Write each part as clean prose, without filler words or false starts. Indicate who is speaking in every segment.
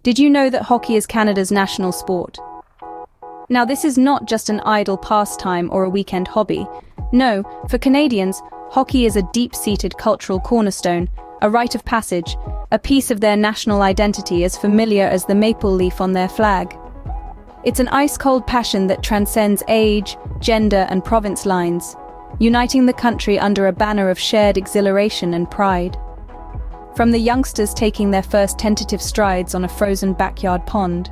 Speaker 1: Did you know that hockey is Canada's national sport? Now, this is not just an idle pastime or a weekend hobby. No, for Canadians, hockey is a deep-seated cultural cornerstone, a rite of passage, a piece of their national identity as familiar as the maple leaf on their flag. It's an ice-cold passion that transcends age, gender, and province lines, uniting the country under a banner of shared exhilaration and pride. From the youngsters taking their first tentative strides on a frozen backyard pond,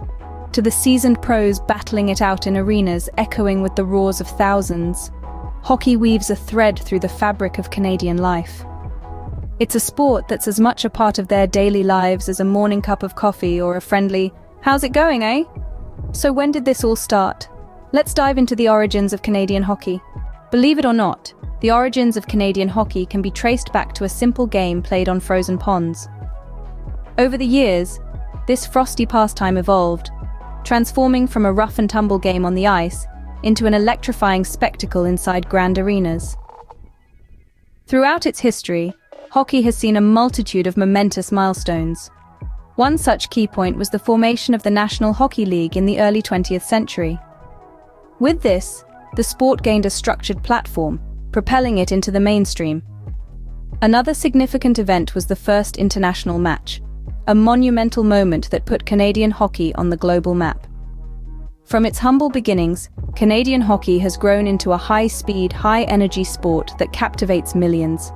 Speaker 1: to the seasoned pros battling it out in arenas echoing with the roars of thousands, hockey weaves a thread through the fabric of Canadian life. It's a sport that's as much a part of their daily lives as a morning cup of coffee or a friendly, "How's it going, eh?" So when did this all start? Let's dive into the origins of Canadian hockey. Believe it or not, the origins of Canadian hockey can be traced back to a simple game played on frozen ponds. Over the years, this frosty pastime evolved, transforming from a rough-and-tumble game on the ice into an electrifying spectacle inside grand arenas. Throughout its history, hockey has seen a multitude of momentous milestones. One such key point was the formation of the National Hockey League in the early 20th century. With this, the sport gained a structured platform, propelling it into the mainstream. Another significant event was the first international match, a monumental moment that put Canadian hockey on the global map. From its humble beginnings, Canadian hockey has grown into a high-speed, high-energy sport that captivates millions.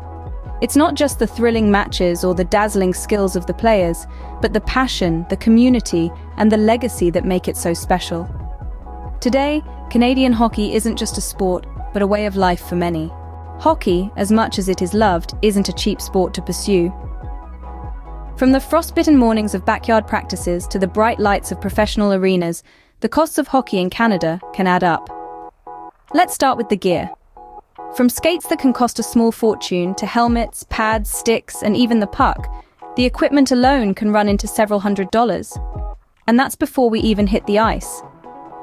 Speaker 1: It's not just the thrilling matches or the dazzling skills of the players, but the passion, the community, and the legacy that make it so special. Today, Canadian hockey isn't just a sport, but a way of life for many. Hockey, as much as it is loved, isn't a cheap sport to pursue. From the frostbitten mornings of backyard practices to the bright lights of professional arenas, the costs of hockey in Canada can add up. Let's start with the gear. From skates that can cost a small fortune to helmets, pads, sticks, and even the puck, the equipment alone can run into several $100s. And that's before we even hit the ice.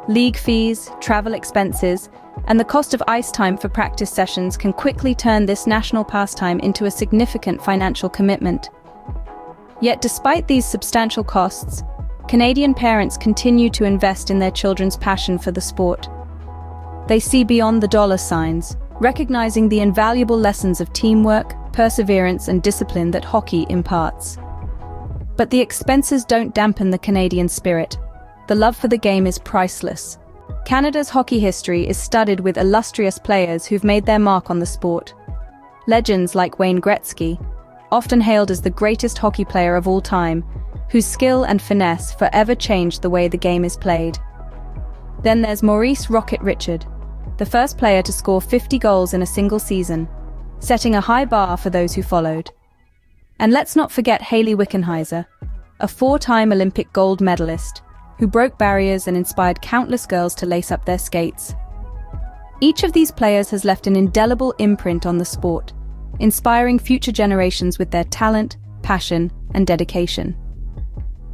Speaker 1: League fees, travel expenses, and the cost of ice time for practice sessions can quickly turn this national pastime into a significant financial commitment. Yet despite these substantial costs, Canadian parents continue to invest in their children's passion for the sport. They see beyond the dollar signs, recognizing the invaluable lessons of teamwork, perseverance, and discipline that hockey imparts. But the expenses don't dampen the Canadian spirit. The love for the game is priceless. Canada's hockey history is studded with illustrious players who've made their mark on the sport. Legends like Wayne Gretzky, often hailed as the greatest hockey player of all time, whose skill and finesse forever changed the way the game is played. Then there's Maurice "Rocket" Richard, the first player to score 50 goals in a single season, setting a high bar for those who followed. And let's not forget Hayley Wickenheiser, a four-time Olympic gold medalist, who broke barriers and inspired countless girls to lace up their skates. Each of these players has left an indelible imprint on the sport, inspiring future generations with their talent, passion, and dedication.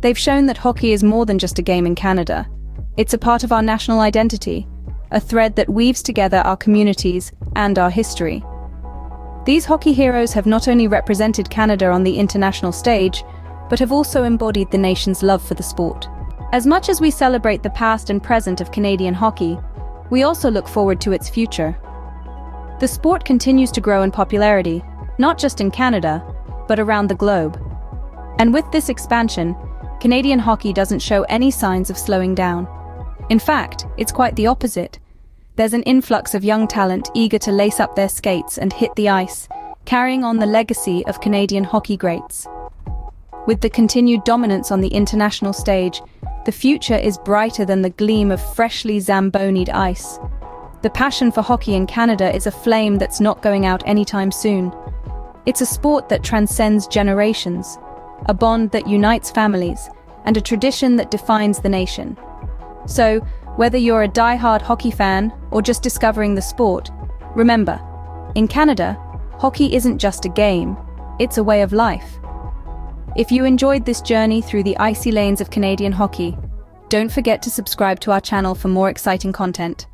Speaker 1: They've shown that hockey is more than just a game in Canada. It's a part of our national identity, a thread that weaves together our communities and our history. These hockey heroes have not only represented Canada on the international stage, but have also embodied the nation's love for the sport. As much as we celebrate the past and present of Canadian hockey, we also look forward to its future. The sport continues to grow in popularity, not just in Canada, but around the globe. And with this expansion, Canadian hockey doesn't show any signs of slowing down. In fact, it's quite the opposite. There's an influx of young talent eager to lace up their skates and hit the ice, carrying on the legacy of Canadian hockey greats. With the continued dominance on the international stage, the future is brighter than the gleam of freshly zambonied ice. The passion for hockey in Canada is a flame that's not going out anytime soon. It's a sport that transcends generations, a bond that unites families, and a tradition that defines the nation. So, whether you're a die-hard hockey fan or just discovering the sport, remember, in Canada, hockey isn't just a game, it's a way of life. If you enjoyed this journey through the icy lanes of Canadian hockey, don't forget to subscribe to our channel for more exciting content.